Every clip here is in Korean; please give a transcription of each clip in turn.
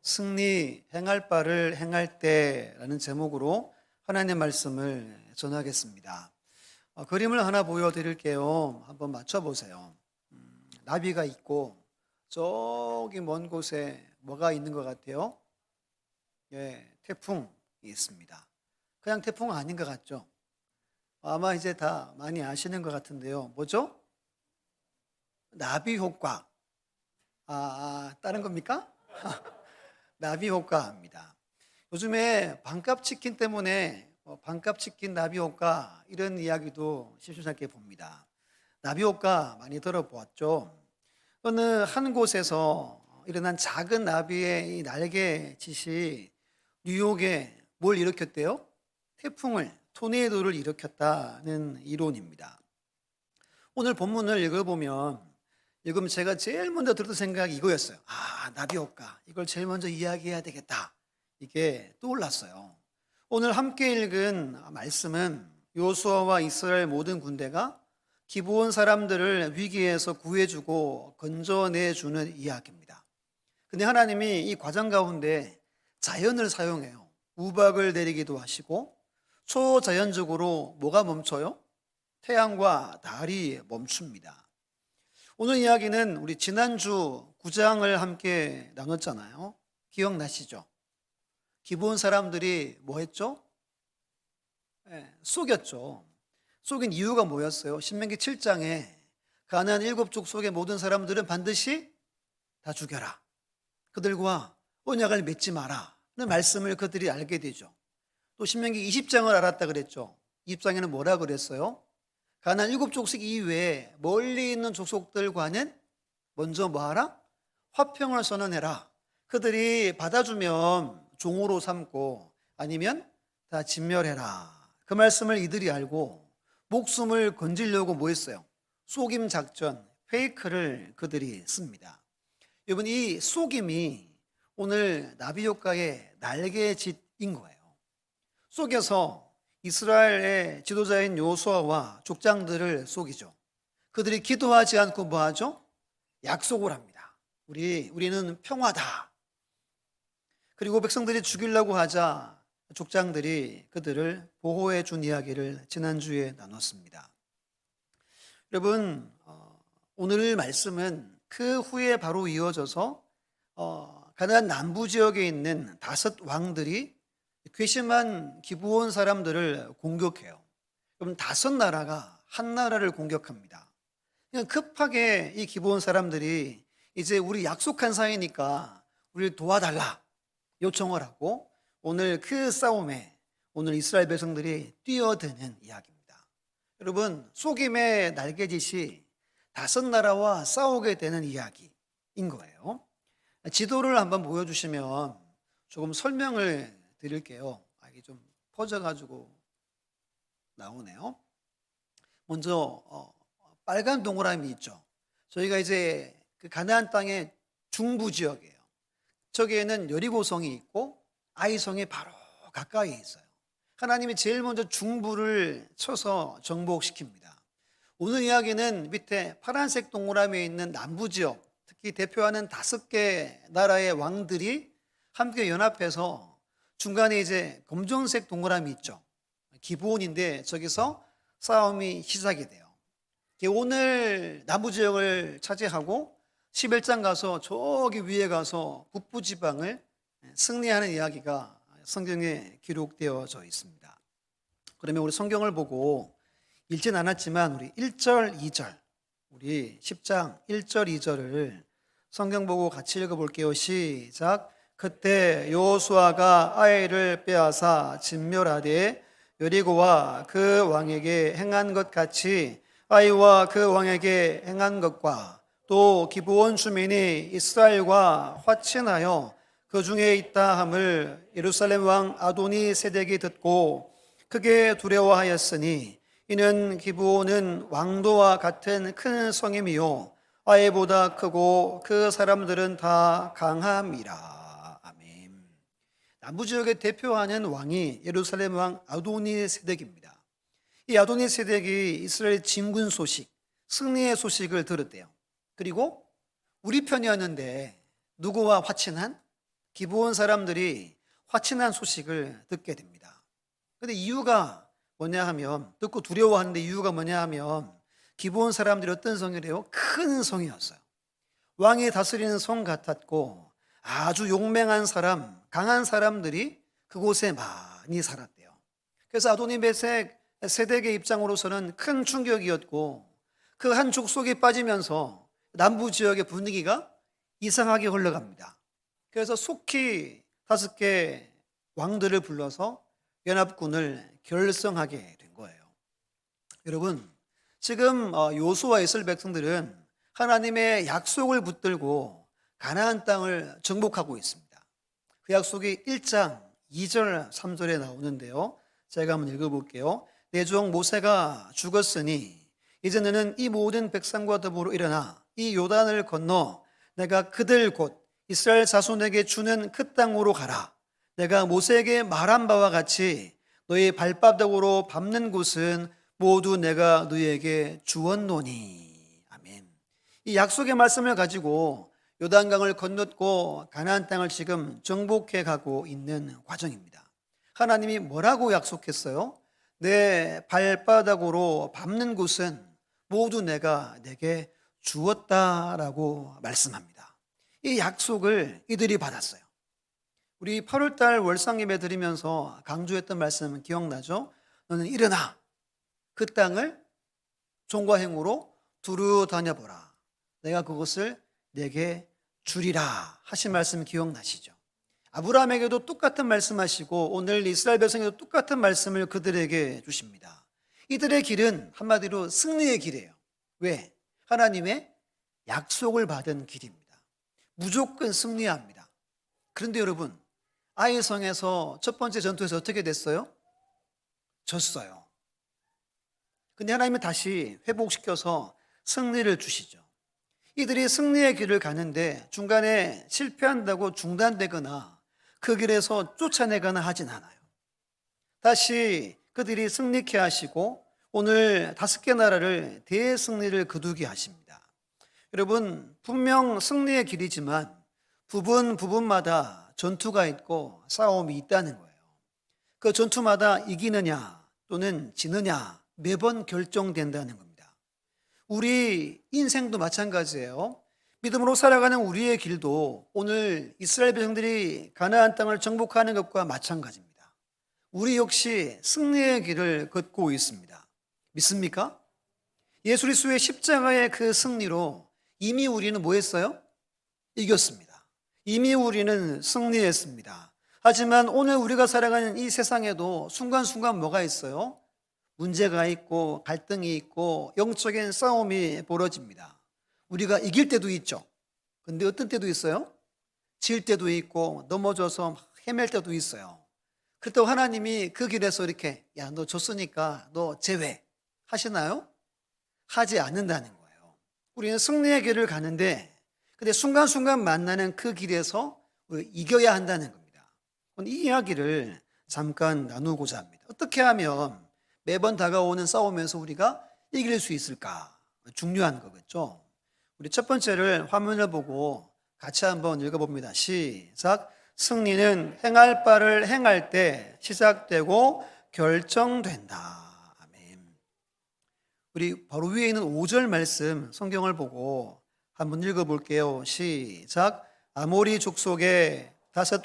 승리 행할 바를 행할 때라는 제목으로 하나님의 말씀을 전하겠습니다. 그림을 하나 보여드릴게요. 한번 맞춰보세요. 나비가 있고 저기 먼 곳에 뭐가 있는 것 같아요? 예, 태풍이 있습니다. 그냥 태풍 아닌 것 같죠? 아마 이제 다 많이 아시는 것 같은데요. 뭐죠? 나비 효과. 다른 겁니까? 나비 효과입니다. 요즘에 반값 치킨 때문에 반값 치킨 나비 효과 이런 이야기도 심심찮게 봅니다. 나비 효과 많이 들어보았죠. 어느 한 곳에서 일어난 작은 나비의 이 날개짓이 뉴욕에 뭘 일으켰대요? 태풍을, 토네이도를 일으켰다는 이론입니다. 오늘 본문을 읽으면 제가 제일 먼저 들었던 생각이 이거였어요. 나비 효과. 이걸 제일 먼저 이야기해야 되겠다. 이게 떠올랐어요. 오늘 함께 읽은 말씀은 요수아와 이스라엘 모든 군대가 기브온 사람들을 위기에서 구해주고 건져내주는 이야기입니다. 근데 하나님이 이 과정 가운데 자연을 사용해요. 우박을 내리기도 하시고 초자연적으로 뭐가 멈춰요? 태양과 달이 멈춥니다. 오늘 이야기는 우리 지난주 9장을 함께 나눴잖아요. 기억나시죠? 기브온 사람들이 뭐 했죠? 속였죠. 속인 이유가 뭐였어요? 신명기 7장에 가나안 7족 속의 모든 사람들은 반드시 다 죽여라. 그들과 언약을 맺지 마라. 는 말씀을 그들이 알게 되죠. 또 신명기 20장을 알았다 그랬죠. 20장에는 뭐라 그랬어요? 가나안 7족속 이외에 멀리 있는 족속들과는 먼저 뭐하라? 화평을 선언해라. 그들이 받아주면 종으로 삼고 아니면 다 진멸해라. 그 말씀을 이들이 알고 목숨을 건지려고 뭐 했어요? 속임 작전, 페이크를 그들이 씁니다. 여러분, 이 속임이 오늘 나비 효과의 날개짓인 거예요. 속여서 이스라엘의 지도자인 요수아와 족장들을 속이죠. 그들이 기도하지 않고 뭐 하죠? 약속을 합니다. 우리는 평화다. 그리고 백성들이 죽이려고 하자 족장들이 그들을 보호해 준 이야기를 지난주에 나눴습니다. 여러분, 오늘 말씀은 그 후에 바로 이어져서 가나안 남부 지역에 있는 5 왕들이 괘씸한 기브온 사람들을 공격해요. 그럼 5 나라가 한 나라를 공격합니다. 그냥 급하게 이 기브온 사람들이 이제 우리 약속한 사이니까 우리를 도와달라 요청을 하고 오늘 그 싸움에 오늘 이스라엘 백성들이 뛰어드는 이야기입니다. 여러분, 속임의 날개짓이 5 나라와 싸우게 되는 이야기인 거예요. 지도를 한번 보여주시면 조금 설명을 드릴게요. 이게 좀 퍼져가지고 나오네요. 먼저 빨간 동그라미 있죠. 저희가 이제 그 가나안 땅의 중부 지역이에요. 저기에는 여리고성이 있고 아이성이 바로 가까이에 있어요. 하나님이 제일 먼저 중부를 쳐서 정복시킵니다. 오늘 이야기는 밑에 파란색 동그라미에 있는 남부 지역, 특히 대표하는 5개 나라의 왕들이 함께 연합해서 중간에 이제 검정색 동그라미 있죠. 기브온인데 저기서 싸움이 시작이 돼요. 오늘 남부 지역을 차지하고 11장 가서 저기 위에 가서 북부 지방을 승리하는 이야기가 성경에 기록되어져 있습니다. 그러면 우리 성경을 보고 읽진 않았지만 우리 1절, 2절, 우리 10장 1절, 2절을 성경 보고 같이 읽어볼게요. 시작. 그때 여호수아가 아이를 빼앗아 진멸하되 여리고와 그 왕에게 행한 것 같이 아이와 그 왕에게 행한 것과 또 기브온 주민이 이스라엘과 화친하여 그 중에 있다 함을 예루살렘 왕 아도니 세덱이 듣고 크게 두려워하였으니 이는 기브온은 왕도와 같은 큰 성임이요 아이보다 크고 그 사람들은 다 강함이라. 남부 지역에 대표하는 왕이 예루살렘 왕 아도니 세덱입니다. 이 아도니 세덱이 이스라엘 진군 소식, 승리의 소식을 들었대요. 그리고 우리 편이었는데 누구와 화친한? 기브온 사람들이 화친한 소식을 듣게 됩니다. 근데 이유가 뭐냐 하면, 듣고 두려워하는데 이유가 뭐냐 하면, 기브온 사람들이 어떤 성이래요? 큰 성이었어요. 왕이 다스리는 성 같았고 아주 용맹한 사람, 강한 사람들이 그곳에 많이 살았대요. 그래서 아도니베색 세덱의 입장으로서는 큰 충격이었고, 그 한 족속이 빠지면서 남부 지역의 분위기가 이상하게 흘러갑니다. 그래서 속히 5개 왕들을 불러서 연합군을 결성하게 된 거예요. 여러분, 지금 요수와 이스라엘 백성들은 하나님의 약속을 붙들고 가나안 땅을 정복하고 있습니다. 그 약속이 1장 2절 3절에 나오는데요, 제가 한번 읽어볼게요. 내 종 모세가 죽었으니 이제 너는 이 모든 백성과 더불어 일어나 이 요단을 건너 내가 그들 곧 이스라엘 자손에게 주는 그 땅으로 가라. 내가 모세에게 말한 바와 같이 너희 발바닥으로 밟는 곳은 모두 내가 너희에게 주었노니. 아멘. 이 약속의 말씀을 가지고 요단강을 건넜고 가나안 땅을 지금 정복해 가고 있는 과정입니다. 하나님이 뭐라고 약속했어요? 내 발바닥으로 밟는 곳은 모두 내가 내게 주었다라고 말씀합니다. 이 약속을 이들이 받았어요. 우리 8월달 월상예배 드리면서 강조했던 말씀 기억나죠? 너는 일어나 그 땅을 종과 행으로 두루 다녀보라. 내가 그것을 내게 주리라 하신 말씀 기억나시죠? 아브라함에게도 똑같은 말씀하시고 오늘 이스라엘 백성에도 똑같은 말씀을 그들에게 주십니다. 이들의 길은 한마디로 승리의 길이에요. 왜? 하나님의 약속을 받은 길입니다. 무조건 승리합니다. 그런데 여러분, 아이성에서 첫 번째 전투에서 어떻게 됐어요? 졌어요. 근데 하나님은 다시 회복시켜서 승리를 주시죠. 이들이 승리의 길을 가는데 중간에 실패한다고 중단되거나 그 길에서 쫓아내거나 하진 않아요. 다시 그들이 승리케 하시고 오늘 5개 나라를 대승리를 거두게 하십니다. 여러분, 분명 승리의 길이지만 부분마다 전투가 있고 싸움이 있다는 거예요. 그 전투마다 이기느냐 또는 지느냐 매번 결정된다는 겁니다. 우리 인생도 마찬가지예요. 믿음으로 살아가는 우리의 길도 오늘 이스라엘 백성들이 가나안 땅을 정복하는 것과 마찬가지입니다. 우리 역시 승리의 길을 걷고 있습니다. 믿습니까? 예수 그리스도의 십자가의 그 승리로 이미 우리는 뭐 했어요? 이겼습니다. 이미 우리는 승리했습니다. 하지만 오늘 우리가 살아가는 이 세상에도 순간순간 뭐가 있어요? 문제가 있고 갈등이 있고 영적인 싸움이 벌어집니다. 우리가 이길 때도 있죠. 근데 어떤 때도 있어요? 질 때도 있고 넘어져서 헤맬 때도 있어요. 그렇다고 하나님이 그 길에서 이렇게 야, 너 졌으니까 너 제외 하시나요? 하지 않는다는 거예요. 우리는 승리의 길을 가는데 근데 순간순간 만나는 그 길에서 이겨야 한다는 겁니다. 이 이야기를 잠깐 나누고자 합니다. 어떻게 하면 매번 다가오는 싸움에서 우리가 이길 수 있을까? 중요한 거겠죠. 우리 첫 번째를 화면을 보고 같이 한번 읽어봅니다. 시작. 승리는 행할 바를 행할 때 시작되고 결정된다. 아멘. 우리 바로 위에 있는 5절 말씀 성경을 보고 한번 읽어볼게요. 시작. 아모리 족속의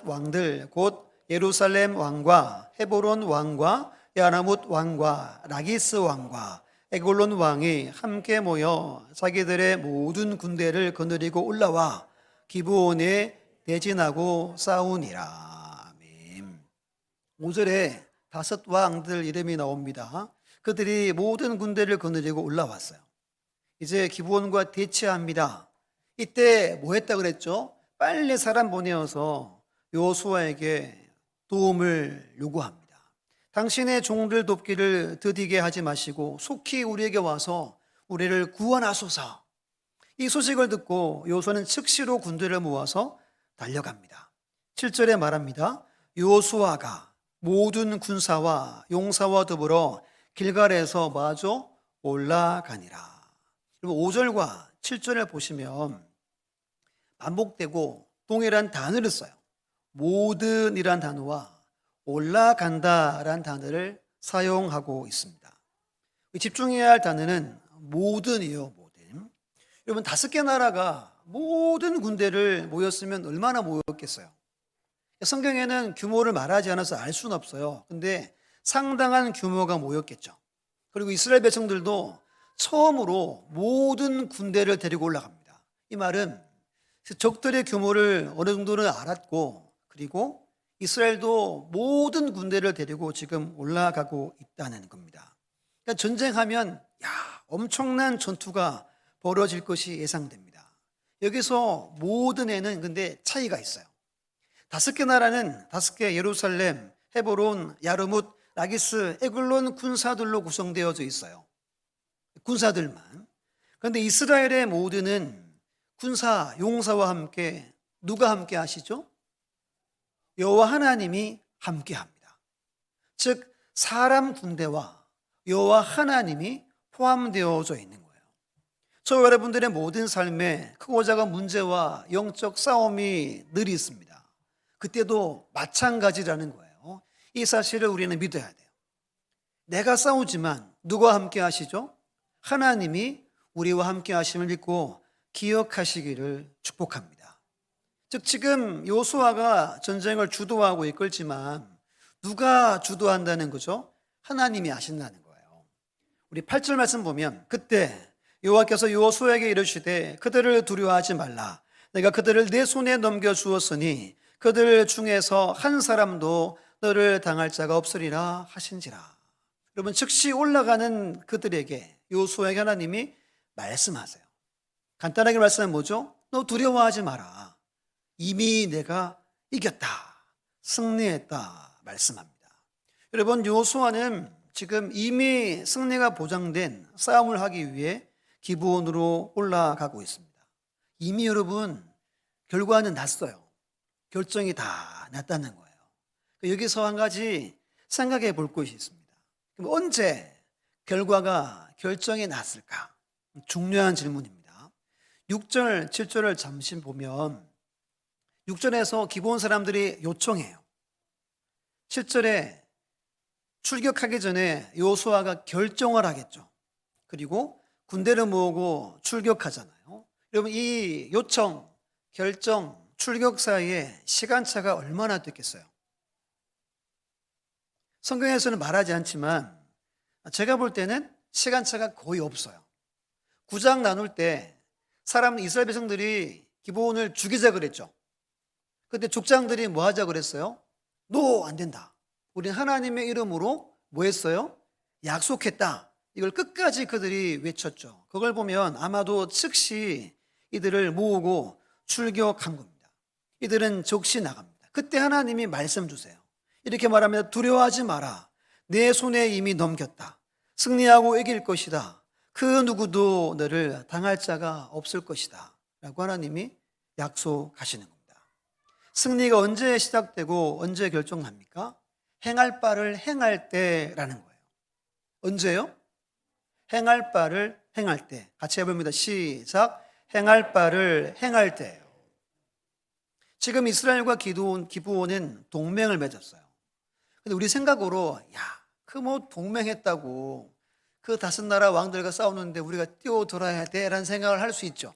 5 왕들 곧 예루살렘 왕과 헤브론 왕과 야라뭇 왕과 라기스 왕과 에골론 왕이 함께 모여 자기들의 모든 군대를 거느리고 올라와 기브온에 대진하고 싸우니라. 아멘. 5절에 5 왕들 이름이 나옵니다. 그들이 모든 군대를 거느리고 올라왔어요. 이제 기브온과 대치합니다. 이때 뭐 했다 그랬죠? 빨리 사람 보내어서 여호수아에게 도움을 요구합니다. 당신의 종들 돕기를 더디게 하지 마시고 속히 우리에게 와서 우리를 구원하소서. 이 소식을 듣고 여호수아는 즉시로 군대를 모아서 달려갑니다. 7절에 말합니다. 여호수아가 모든 군사와 용사와 더불어 길갈에서 마저 올라가니라. 5절과 7절을 보시면 반복되고 동일한 단어를 써요. 모든이란 단어와 올라간다란 단어를 사용하고 있습니다. 집중해야 할 단어는 모든이요, 모든. 여러분, 5개 나라가 모든 군대를 모였으면 얼마나 모였겠어요? 성경에는 규모를 말하지 않아서 알 수는 없어요. 근데 상당한 규모가 모였겠죠. 그리고 이스라엘 백성들도 처음으로 모든 군대를 데리고 올라갑니다. 이 말은 적들의 규모를 어느 정도는 알았고, 그리고 이스라엘도 모든 군대를 데리고 지금 올라가고 있다는 겁니다. 그러니까 전쟁하면 엄청난 전투가 벌어질 것이 예상됩니다. 여기서 모든에는 근데 차이가 있어요. 5개 나라는 5개 예루살렘, 헤브론, 야르뭇, 라기스, 에글론 군사들로 구성되어져 있어요. 군사들만. 그런데 이스라엘의 모든은 군사, 용사와 함께 누가 함께 하시죠? 여호와 하나님이 함께 합니다. 즉 사람 군대와 여호와 하나님이 포함되어져 있는 거예요. 저 여러분들의 모든 삶에 크고 작은 문제와 영적 싸움이 늘 있습니다. 그때도 마찬가지라는 거예요. 이 사실을 우리는 믿어야 돼요. 내가 싸우지만 누가 함께 하시죠? 하나님이 우리와 함께 하심을 믿고 기억하시기를 축복합니다. 즉 지금 요수아가 전쟁을 주도하고 이끌지만 누가 주도한다는 거죠? 하나님이 하신다는 거예요. 우리 8절 말씀 보면 그때 여호와께서 요수아에게 이르시되 그들을 두려워하지 말라. 내가 그들을 내 손에 넘겨 주었으니 그들 중에서 한 사람도 너를 당할 자가 없으리라 하신지라. 여러분 즉시 올라가는 그들에게 요수아에게 하나님이 말씀하세요. 간단하게 말씀은 뭐죠? 너 두려워하지 마라. 이미 내가 이겼다. 승리했다. 말씀합니다. 여러분 요수아는 지금 이미 승리가 보장된 싸움을 하기 위해 기브온으로 올라가고 있습니다. 이미 여러분 결과는 났어요. 결정이 다 났다는 거예요. 여기서 한 가지 생각해 볼 것이 있습니다. 그럼 언제 결과가 결정이 났을까? 중요한 질문입니다. 6절, 7절을 잠시 보면 6절에서 기브온 사람들이 요청해요. 7절에 출격하기 전에 요수아가 결정을 하겠죠. 그리고 군대를 모으고 출격하잖아요. 여러분 이 요청, 결정, 출격 사이에 시간차가 얼마나 됐겠어요? 성경에서는 말하지 않지만 제가 볼 때는 시간차가 거의 없어요. 9장 나눌 때 이스라엘 백성들이 기브온을 죽이자 그랬죠. 그때 족장들이 뭐 하자 그랬어요? 노, 안 된다. 우리는 하나님의 이름으로 뭐 했어요? 약속했다. 이걸 끝까지 그들이 외쳤죠. 그걸 보면 아마도 즉시 이들을 모으고 출격한 겁니다. 이들은 적시 나갑니다. 그때 하나님이 말씀 주세요. 이렇게 말하면 두려워하지 마라. 내 손에 이미 넘겼다. 승리하고 이길 것이다. 그 누구도 너를 당할 자가 없을 것이다. 라고 하나님이 약속하시는 겁니다. 승리가 언제 시작되고 언제 결정납니까? 행할 바를 행할 때라는 거예요. 언제요? 행할 바를 행할 때. 같이 해봅니다. 시작. 행할 바를 행할 때예요. 지금 이스라엘과 기브온은 동맹을 맺었어요. 근데 우리 생각으로 그 뭐 동맹했다고 그 5나라 왕들과 싸우는데 우리가 뛰어들어야 돼? 라는 생각을 할 수 있죠.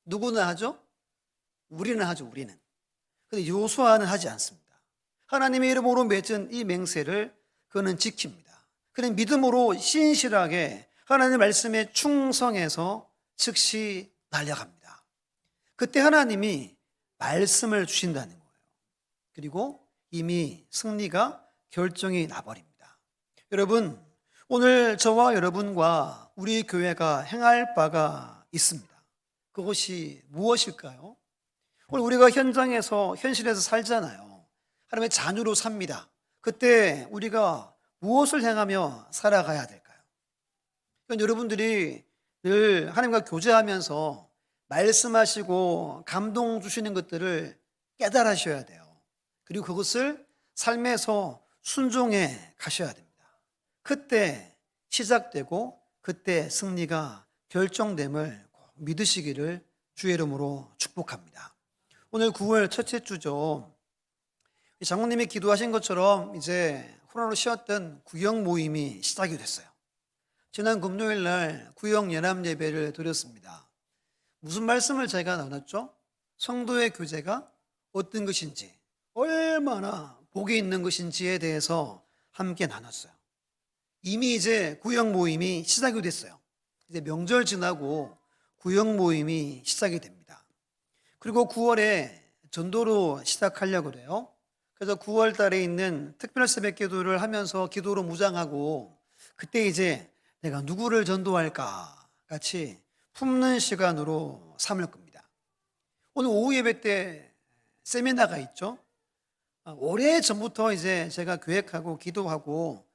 누구는 하죠? 우리는 하죠, 우리는. 근데 요수아는 하지 않습니다. 하나님의 이름으로 맺은 이 맹세를 그는 지킵니다. 그는 믿음으로 신실하게 하나님의 말씀에 충성해서 즉시 달려갑니다. 그때 하나님이 말씀을 주신다는 거예요. 그리고 이미 승리가 결정이 나버립니다. 여러분, 오늘 저와 여러분과 우리 교회가 행할 바가 있습니다. 그것이 무엇일까요? 오늘 우리가 현실에서 살잖아요. 하나님의 자녀로 삽니다. 그때 우리가 무엇을 행하며 살아가야 될까요? 그러니까 여러분들이 늘 하나님과 교제하면서 말씀하시고 감동 주시는 것들을 깨달으셔야 돼요. 그리고 그것을 삶에서 순종해 가셔야 됩니다. 그때 시작되고 그때 승리가 결정됨을 꼭 믿으시기를 주의 이름으로 축복합니다. 오늘 9월 첫째 주죠. 장로님이 기도하신 것처럼 이제 코로나로 쉬었던 구역 모임이 시작이 됐어요. 지난 금요일 날 구역 연합 예배를 드렸습니다. 무슨 말씀을 제가 나눴죠? 성도의 교제가 어떤 것인지, 얼마나 복이 있는 것인지에 대해서 함께 나눴어요. 이미 이제 구역 모임이 시작이 됐어요. 이제 명절 지나고 구역 모임이 시작이 됩니다. 그리고 9월에 전도로 시작하려고 그래요. 그래서 9월 달에 있는 특별 새벽 기도를 하면서 기도로 무장하고, 그때 이제 내가 누구를 전도할까 같이 품는 시간으로 삼을 겁니다. 오늘 오후 예배 때 세미나가 있죠. 오래 전부터 이제 제가 계획하고 기도하고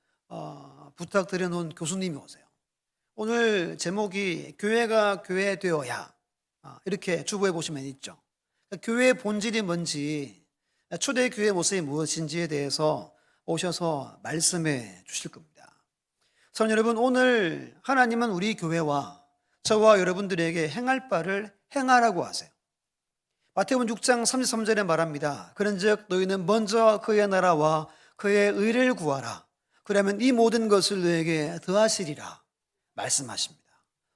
부탁드려 놓은 교수님이 오세요. 오늘 제목이 교회가 교회 되어야, 이렇게 주부해 보시면 있죠. 교회의 본질이 뭔지, 초대 교회 모습이 무엇인지에 대해서 오셔서 말씀해 주실 겁니다. 사랑하는 여러분, 오늘 하나님은 우리 교회와 저와 여러분들에게 행할 바를 행하라고 하세요. 마태복음 6장 33절에 말합니다. 그런즉 너희는 먼저 그의 나라와 그의 의를 구하라. 그러면 이 모든 것을 너에게 더하시리라 말씀하십니다.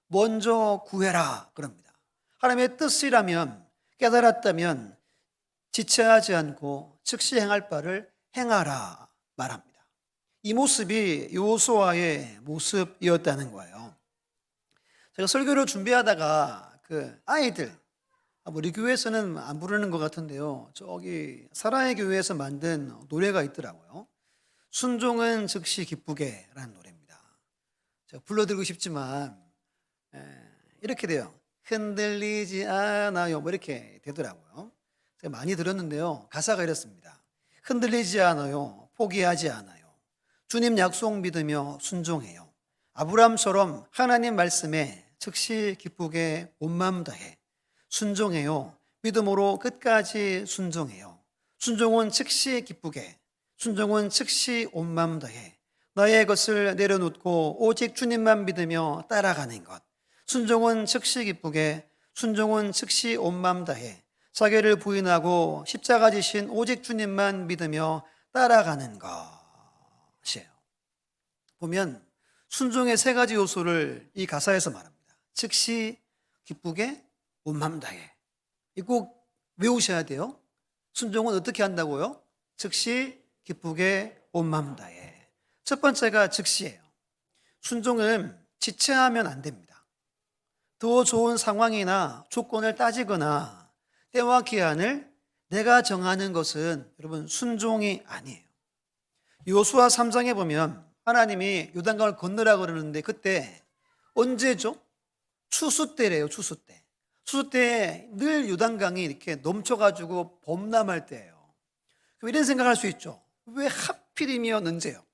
먼저 구해라 그럽니다. 하나님의 뜻이라면, 깨달았다면 지체하지 않고 즉시 행할 바를 행하라 말합니다. 이 모습이 여호수아의 모습이었다는 거예요. 제가 설교를 준비하다가 아이들, 우리 교회에서는 안 부르는 것 같은데요, 저기 사랑의 교회에서 만든 노래가 있더라고요. 순종은 즉시 기쁘게 라는 노래입니다. 제가 불러드리고 싶지만 이렇게 돼요. 흔들리지 않아요, 뭐 이렇게 되더라고요. 제가 많이 들었는데요, 가사가 이렇습니다. 흔들리지 않아요, 포기하지 않아요, 주님 약속 믿으며 순종해요, 아브라함처럼 하나님 말씀에 즉시 기쁘게 온 마음 다해 순종해요, 믿음으로 끝까지 순종해요, 순종은 즉시 기쁘게, 순종은 즉시 온 마음 다해 나의 것을 내려놓고 오직 주님만 믿으며 따라가는 것, 순종은 즉시 기쁘게, 순종은 즉시 온 마음 다해 자기를 부인하고 십자가 지신 오직 주님만 믿으며 따라가는 것이에요. 보면 순종의 세 가지 요소를 이 가사에서 말합니다. 즉시 기쁘게, 온 마음 다해. 이거 꼭 외우셔야 돼요. 순종은 어떻게 한다고요? 즉시 기쁘게, 온 마음 다해. 첫 번째가 즉시예요. 순종은 지체하면 안 됩니다. 더 좋은 상황이나 조건을 따지거나 때와 기한을 내가 정하는 것은 여러분 순종이 아니에요. 여호수아 3장에 보면 하나님이 요단강을 건너라 그러는데 그때 언제죠? 추수 때래요. 추수 때. 추수 때에 늘 요단강이 이렇게 넘쳐가지고 범람할 때예요. 그럼 이런 생각할 수 있죠. 왜 하필이면 언제요?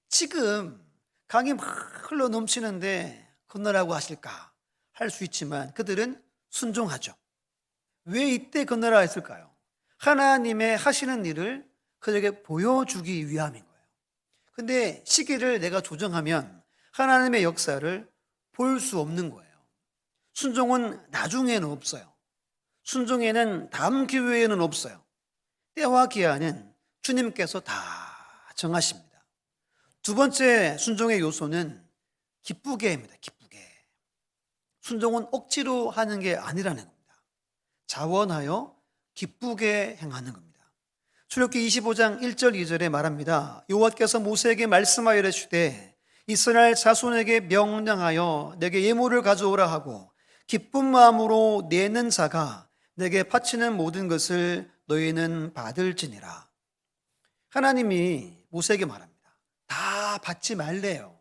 지금 강이 막 흘러 넘치는데 건너라고 하실까 할 수 있지만 그들은 순종하죠. 왜 이때 건너라 했을까요? 하나님의 하시는 일을 그들에게 보여주기 위함인 거예요. 근데 시기를 내가 조정하면 하나님의 역사를 볼 수 없는 거예요. 순종은 나중에는 없어요. 순종에는 다음 기회에는 없어요. 때와 기한은 주님께서 다 정하십니다. 두 번째 순종의 요소는 기쁘게입니다. 기쁘게. 순종은 억지로 하는 게 아니라는 겁니다. 자원하여 기쁘게 행하는 겁니다. 출애굽기 25장 1절 2절에 말합니다. 여호와께서 모세에게 말씀하여 이르시되 이스라엘 자손에게 명령하여 내게 예물을 가져오라 하고 기쁜 마음으로 내는 자가 내게 바치는 모든 것을 너희는 받을지니라. 하나님이 모세에게 말합니다. 다 받지 말래요.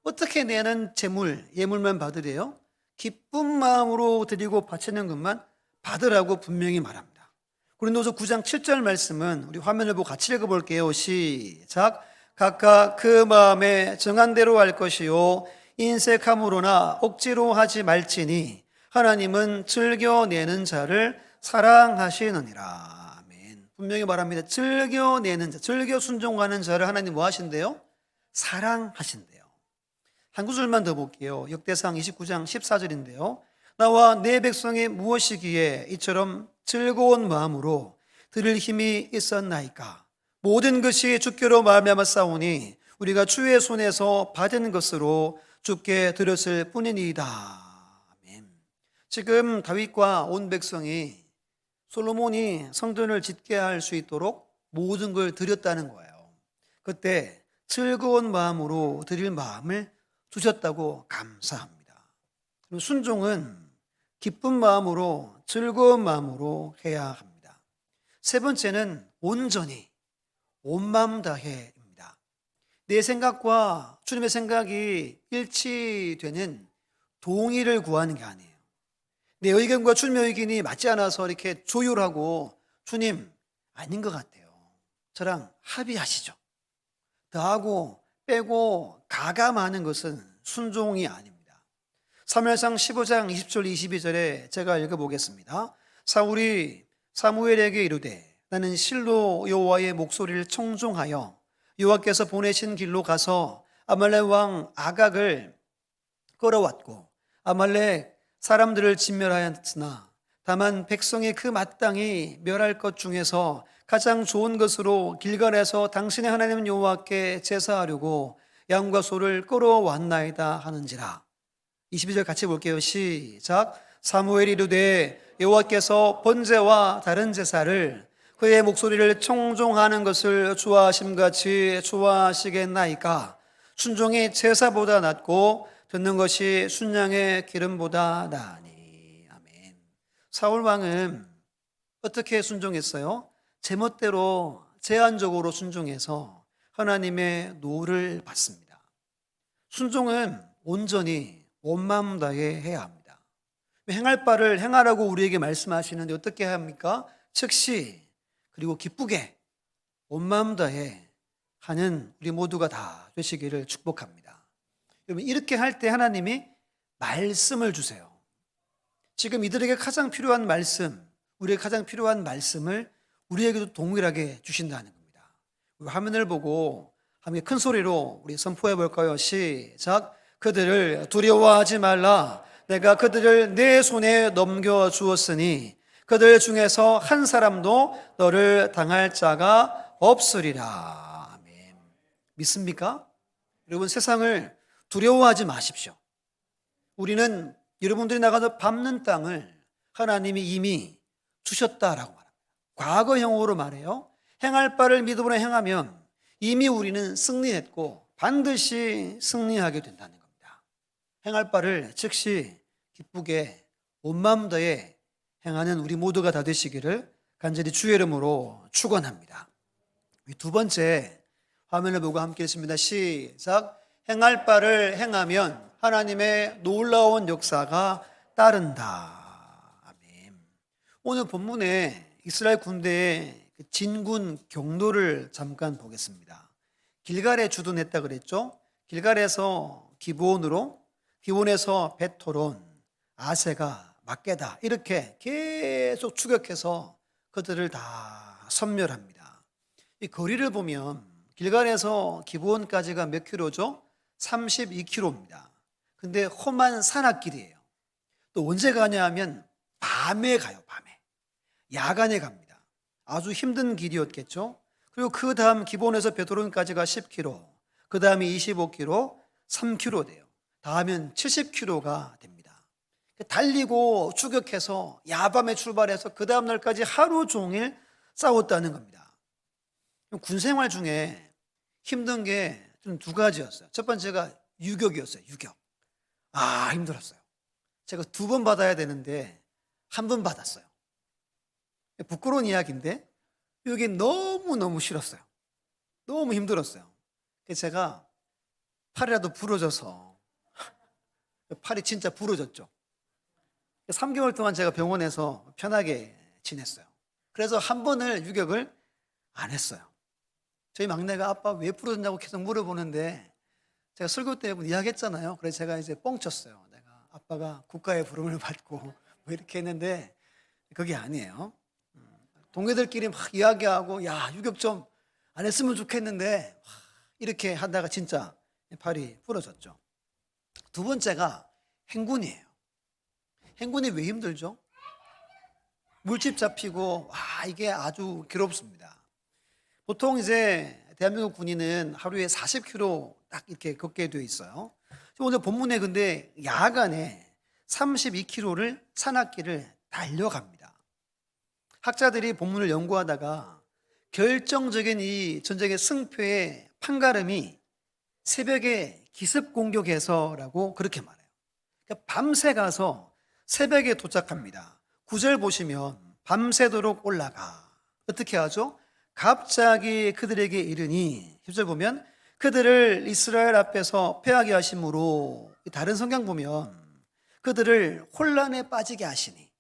어떻게 내는 재물, 예물만 받으래요? 기쁜 마음으로 드리고 바치는 것만 받으라고 분명히 말합니다. 고린도서 9장 7절 말씀은 우리 화면을 보고 같이 읽어볼게요. 시작. 각각 그 마음에 정한 대로 할 것이요 인색함으로나 억지로 하지 말지니 하나님은 즐겨내는 자를 사랑하시느니라. 아멘. 분명히 말합니다. 즐겨내는 자, 즐겨 순종하는 자를 하나님 뭐 하신대요? 사랑하신대요. 한 구절만 더 볼게요. 역대상 29장 14절인데요. 나와 내 백성이 무엇이기에 이처럼 즐거운 마음으로 들을 힘이 있었나이까. 모든 것이 주께로 말미암아 싸우니 우리가 주의 손에서 받은 것으로 주께 드렸을 뿐이니이다. 아멘. 지금 다윗과 온 백성이 솔로몬이 성전을 짓게 할 수 있도록 모든 걸 드렸다는 거예요. 그때 즐거운 마음으로 드릴 마음을 주셨다고 감사합니다. 순종은 기쁜 마음으로 즐거운 마음으로 해야 합니다. 세 번째는 온전히 온 마음 다해입니다. 내 생각과 주님의 생각이 일치되는 동의를 구하는 게 아니에요. 내 의견과 주님의 의견이 맞지 않아서 이렇게 조율하고 주님 아닌 것 같아요. 저랑 합의하시죠. 더하고 빼고 가감하는 것은 순종이 아닙니다. 사무엘상 15장 20절 22절에 제가 읽어보겠습니다. 사울이 사무엘에게 이르되 나는 실로 여호와의 목소리를 청종하여 여호와께서 보내신 길로 가서 아말렉 왕 아각을 끌어왔고 아말렉 사람들을 진멸하였으나 다만 백성의 그 마땅히 멸할 것 중에서 가장 좋은 것으로 길갈에서 당신의 하나님 여호와께 제사하려고 양과 소를 끌어왔나이다 하는지라. 22절 같이 볼게요. 시작. 사무엘이 이르되 여호와께서 번제와 다른 제사를 그의 목소리를 청종하는 것을 좋아하심같이 좋아하시겠나이까. 순종이 제사보다 낫고 듣는 것이 순양의 기름보다 나으니. 아멘. 사울 왕은 어떻게 순종했어요? 제멋대로 제한적으로 순종해서 하나님의 노를 받습니다. 순종은 온전히 온 마음 다해 해야 합니다. 행할 바를 행하라고 우리에게 말씀하시는데 어떻게 해야 합니까? 즉시 그리고 기쁘게 온 마음 다해 하는 우리 모두가 다 되시기를 축복합니다. 여러분, 이렇게 할 때 하나님이 말씀을 주세요. 지금 이들에게 가장 필요한 말씀, 우리에게 가장 필요한 말씀을 우리에게도 동일하게 주신다는 겁니다. 화면을 보고 함께 큰 소리로 우리 선포해 볼까요? 시작. 그들을 두려워하지 말라. 내가 그들을 내 손에 넘겨 주었으니 그들 중에서 한 사람도 너를 당할 자가 없으리라. 아멘. 믿습니까? 여러분, 세상을 두려워하지 마십시오. 우리는 여러분들이 나가서 밟는 땅을 하나님이 이미 주셨다라고 말합니다. 과거형으로 말해요. 행할 바를 믿음으로 행하면 이미 우리는 승리했고 반드시 승리하게 된다는 겁니다. 행할 바를 즉시 기쁘게 온 마음 다해 행하는 우리 모두가 다 되시기를 간절히 주의 이름으로 축원합니다. 두 번째 화면을 보고 함께 했습니다. 시작. 행할 바를 행하면 하나님의 놀라운 역사가 따른다. 아멘. 오늘 본문에 이스라엘 군대의 진군 경로를 잠깐 보겠습니다. 길갈에 주둔했다 그랬죠. 길갈에서 기브온으로, 기브온에서 베토론, 아세가, 막게다 이렇게 계속 추격해서 그들을 다 섬멸합니다. 이 거리를 보면 길갈에서 기브온까지가 몇 킬로죠? 32km입니다. 근데 험한 산악길이에요. 또 언제 가냐 하면 밤에 가요. 밤에. 야간에 갑니다. 아주 힘든 길이었겠죠. 그리고 그 다음 기본에서 베드론까지가 10km, 그 다음이 25km, 3km 돼요. 다 하면 70km가 됩니다. 달리고 추격해서 야밤에 출발해서 그 다음 날까지 하루 종일 싸웠다는 겁니다. 군생활 중에 힘든 게 좀 두 가지였어요. 첫 번째가 유격이었어요. 유격. 힘들었어요. 제가 2번 받아야 되는데 1번 받았어요. 부끄러운 이야기인데 이게 너무너무 싫었어요. 너무 힘들었어요. 그래서 제가 팔이라도 부러져서 팔이 진짜 부러졌죠. 3개월 동안 제가 병원에서 편하게 지냈어요. 그래서 1번을 유격을 안 했어요. 저희 막내가 아빠 왜 부러졌냐고 계속 물어보는데 제가 설교 때 이야기했잖아요. 그래서 제가 이제 뻥쳤어요. 내가 아빠가 국가의 부름을 받고 뭐 이렇게 했는데 그게 아니에요. 동료들끼리 막 이야기하고 야 유격 좀 안 했으면 좋겠는데 이렇게 하다가 진짜 팔이 부러졌죠. 두 번째가 행군이에요. 행군이 왜 힘들죠? 물집 잡히고 이게 아주 괴롭습니다. 보통 이제 대한민국 군인은 하루에 40km 딱 이렇게 걷게 되어 있어요. 오늘 본문에 근데 야간에 32km를 산악길을 달려갑니다. 학자들이 본문을 연구하다가 결정적인 이 전쟁의 승패의 판가름이 새벽에 기습 공격해서라고 그렇게 말해요. 그러니까 밤새 가서 새벽에 도착합니다. 9절 보시면 밤새도록 올라가. 어떻게 하죠? 갑자기 그들에게 이르니 10절 보면 그들을 이스라엘 앞에서 패하게 하심으로, 다른 성경 보면 그들을 혼란에 빠지게 하시니,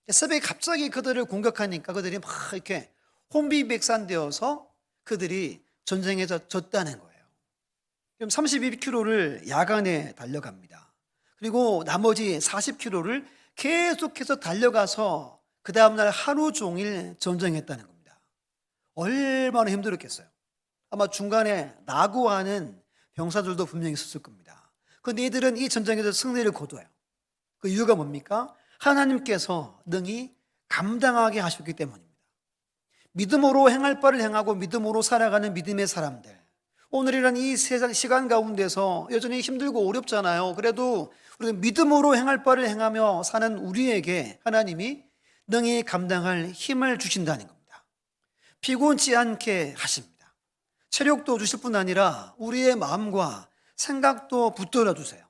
새벽에 갑자기 그들을 공격하니까 그들이 막 이렇게 혼비백산되어서 그들이 전쟁에 졌다는 거예요. 그럼 32km를 야간에 달려갑니다. 그리고 나머지 40km를 계속해서 달려가서 그 다음날 하루 종일 전쟁했다는 겁니다. 얼마나 힘들었겠어요. 아마 중간에 낙오하는 병사들도 분명히 있었을 겁니다. 그런데 이들은 이 전쟁에서 승리를 거둬요. 그 이유가 뭡니까? 하나님께서 능히 감당하게 하셨기 때문입니다. 믿음으로 행할 바를 행하고 믿음으로 살아가는 믿음의 사람들, 오늘이란 이 세상 시간 가운데서 여전히 힘들고 어렵잖아요. 그래도 우리가 믿음으로 행할 바를 행하며 사는 우리에게 하나님이 능히 감당할 힘을 주신다는 겁니다. 피곤치 않게 하십니다. 체력도 주실 뿐 아니라 우리의 마음과 생각도 붙들어 주세요.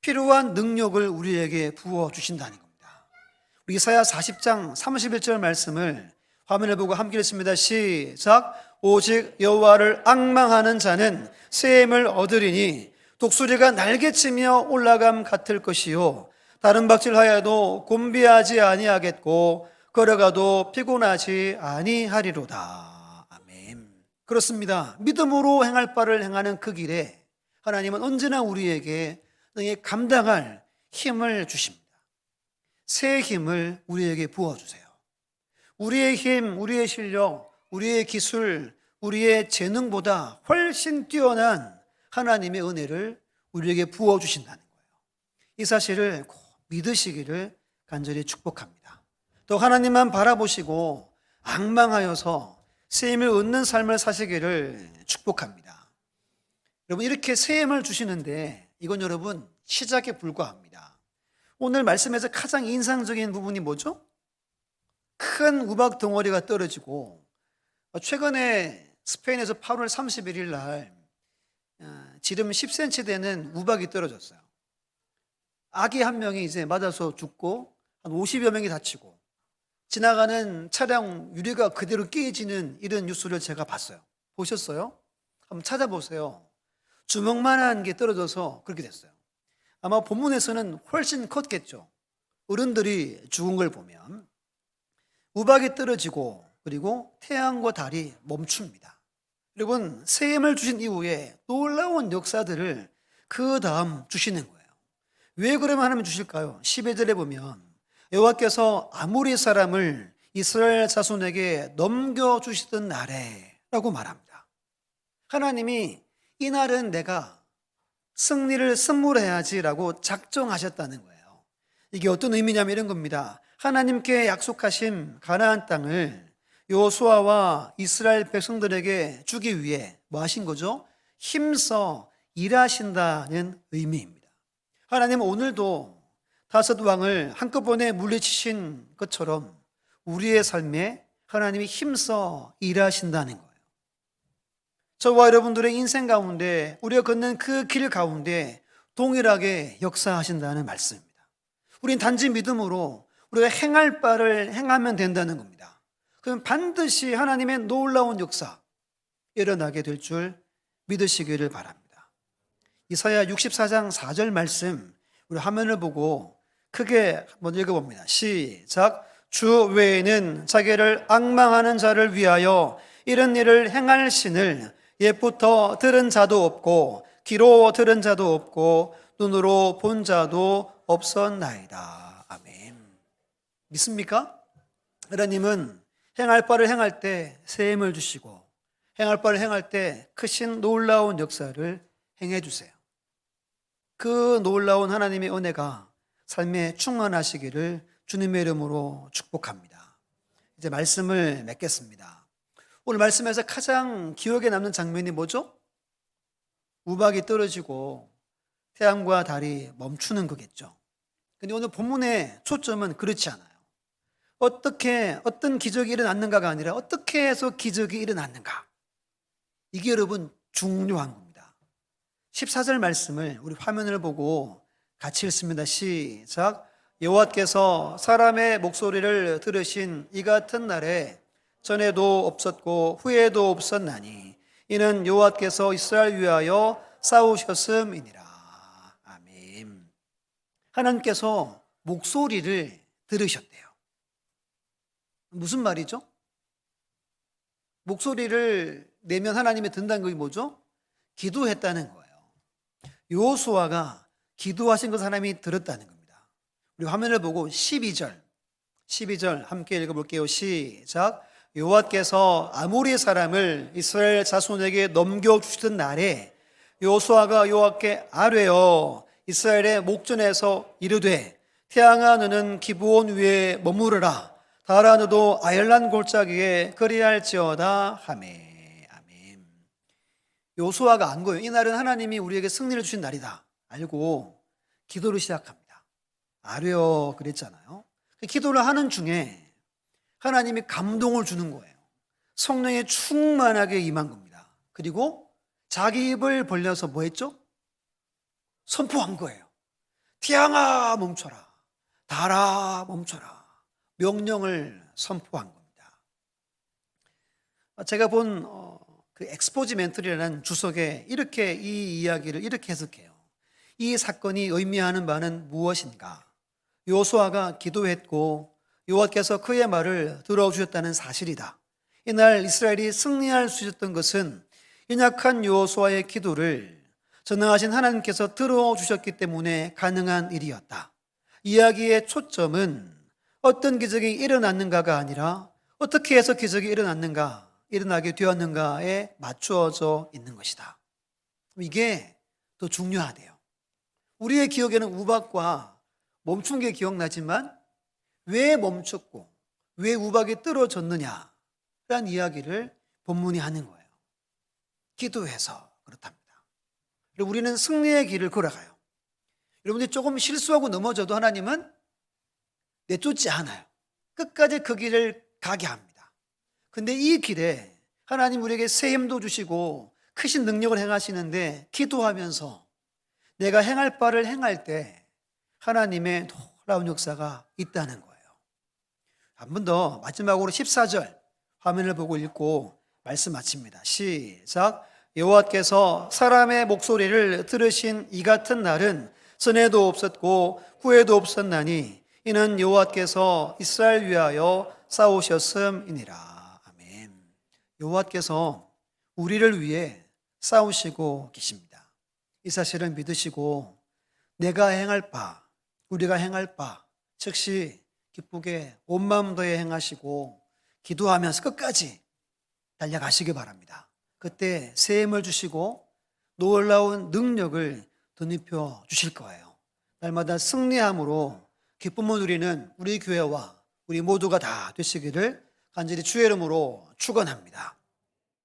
필요한 능력을 우리에게 부어 주신다는 겁니다. 우리 이사야 40장 31절 말씀을 화면을 보고 함께 읽습니다. 시작. 오직 여호와를 앙망하는 자는 새 힘을 얻으리니 독수리가 날개치며 올라감 같을 것이요 다른 박질하여도 곤비하지 아니하겠고 걸어가도 피곤하지 아니하리로다. 아멘. 그렇습니다. 믿음으로 행할 바를 행하는 그 길에 하나님은 언제나 우리에게 능히 감당할 힘을 주십니다. 새 힘을 우리에게 부어주세요. 우리의 힘, 우리의 실력, 우리의 기술, 우리의 재능보다 훨씬 뛰어난 하나님의 은혜를 우리에게 부어주신다는 거예요. 이 사실을 꼭 믿으시기를 간절히 축복합니다. 또 하나님만 바라보시고 앙망하여서 새 힘을 얻는 삶을 사시기를 축복합니다. 여러분, 이렇게 새 힘을 주시는데 이건 여러분 시작에 불과합니다. 오늘 말씀에서 가장 인상적인 부분이 뭐죠? 큰 우박 덩어리가 떨어지고, 최근에 스페인에서 8월 31일 날 지름 10cm 되는 우박이 떨어졌어요. 아기 한 명이 이제 맞아서 죽고 한 50여 명이 다치고 지나가는 차량 유리가 그대로 깨지는 이런 뉴스를 제가 봤어요. 보셨어요? 한번 찾아보세요. 주먹만한 게 떨어져서 그렇게 됐어요. 아마 본문에서는 훨씬 컸겠죠. 어른들이 죽은 걸 보면. 우박이 떨어지고 그리고 태양과 달이 멈춥니다. 여러분, 새 힘을 주신 이후에 놀라운 역사들을 그 다음 주시는 거예요. 왜 그러면 하나님 주실까요? 12절에 보면 여호와께서 아모리 사람을 이스라엘 자손에게 넘겨주시던 날에 라고 말합니다. 하나님이 이 날은 내가 승리를 선물해야지라고 작정하셨다는 거예요. 이게 어떤 의미냐면 이런 겁니다. 하나님께 약속하신 가나안 땅을 여호수아와 이스라엘 백성들에게 주기 위해 뭐 하신 거죠? 힘써 일하신다는 의미입니다. 하나님은 오늘도 다섯 왕을 한꺼번에 물리치신 것처럼 우리의 삶에 하나님이 힘써 일하신다는 거예요. 저와 여러분들의 인생 가운데 우리가 걷는 그 길 가운데 동일하게 역사하신다는 말씀입니다. 우린 단지 믿음으로 우리가 행할 바를 행하면 된다는 겁니다. 그럼 반드시 하나님의 놀라운 역사 일어나게 될 줄 믿으시기를 바랍니다. 이사야 64장 4절 말씀 우리 화면을 보고 크게 한번 읽어봅니다. 시작. 주 외에는 자기를 앙망하는 자를 위하여 이런 일을 행할 신을 옛부터 들은 자도 없고 귀로 들은 자도 없고 눈으로 본 자도 없었나이다. 아멘. 믿습니까? 하나님은 행할 바를 행할 때 새 힘을 주시고 행할 바를 행할 때 크신 놀라운 역사를 행해 주세요. 그 놀라운 하나님의 은혜가 삶에 충만하시기를 주님의 이름으로 축복합니다. 이제 말씀을 맺겠습니다. 오늘 말씀에서 가장 기억에 남는 장면이 뭐죠? 우박이 떨어지고 태양과 달이 멈추는 거겠죠. 근데 오늘 본문의 초점은 그렇지 않아요. 어떤 기적이 일어났는가가 아니라 어떻게 해서 기적이 일어났는가. 이게 여러분 중요한 겁니다. 14절 말씀을 우리 화면을 보고 같이 읽습니다. 시작. 여호와께서 사람의 목소리를 들으신 이 같은 날에 전에도 없었고 후에도 없었나니 이는 여호와께서 이스라엘 위하여 싸우셨음이니라. 아멘. 하나님께서 목소리를 들으셨대요. 무슨 말이죠? 목소리를 내면 하나님이 듣는다는 것이 뭐죠? 기도했다는 거예요. 여호수아가 기도하신 것을 하나님이 들었다는 겁니다. 우리 화면을 보고 12절 함께 읽어볼게요. 시작. 여호와께서 아모리 사람을 이스라엘 자손에게 넘겨주시던 날에 여호수아가 여호와께 아뢰어 이스라엘의 목전에서 이르되 태양아 너는 기브온 위에 머무르라 달아 너도 아열란 골짜기에 그리할지어다 하매. 아멘. 여호수아가 안 거예요. 이 날은 하나님이 우리에게 승리를 주신 날이다 알고 기도를 시작합니다. 아뢰어 그랬잖아요. 기도를 하는 중에 하나님이 감동을 주는 거예요. 성령이 충만하게 임한 겁니다. 그리고 자기 입을 벌려서 뭐 했죠? 선포한 거예요. 태양아 멈춰라, 달아 멈춰라. 명령을 선포한 겁니다. 제가 본 그 엑스포지멘터리라는 주석에 이렇게 이 이야기를 이렇게 해석해요. 이 사건이 의미하는 바는 무엇인가? 여호수아가 기도했고 여호와께서 그의 말을 들어주셨다는 사실이다. 이날 이스라엘이 승리할 수 있었던 것은 연약한 여호수아의 기도를 전능하신 하나님께서 들어주셨기 때문에 가능한 일이었다. 이야기의 초점은 어떤 기적이 일어났는가가 아니라 어떻게 해서 기적이 일어나게 되었는가에 맞추어져 있는 것이다. 이게 더 중요하대요. 우리의 기억에는 우박과 멈춘 게 기억나지만 왜 멈췄고 왜 우박이 떨어졌느냐라는 이야기를 본문이 하는 거예요. 기도해서 그렇답니다. 그리고 우리는 승리의 길을 걸어가요. 여러분들이 조금 실수하고 넘어져도 하나님은 내쫓지 않아요. 끝까지 그 길을 가게 합니다. 근데 이 길에 하나님 우리에게 새 힘도 주시고 크신 능력을 행하시는데 기도하면서 내가 행할 바를 행할 때 하나님의 놀라운 역사가 있다는 거예요. 한 번 더 마지막으로 14절 화면을 보고 읽고 말씀 마칩니다. 시작. 여호와께서 사람의 목소리를 들으신 이 같은 날은 전에도 없었고 후에도 없었나니 이는 여호와께서 이스라엘 위하여 싸우셨음이니라. 아멘. 여호와께서 우리를 위해 싸우시고 계십니다. 이 사실을 믿으시고 내가 행할 바, 우리가 행할 바 즉시 기쁘게 온 마음 다해 행하시고 기도하면서 끝까지 달려가시기 바랍니다. 그때 새 힘을 주시고 놀라운 능력을 덧입혀 주실 거예요. 날마다 승리함으로 기쁨을 누리는 우리 교회와 우리 모두가 다 되시기를 간절히 주의 이름으로 축원합니다.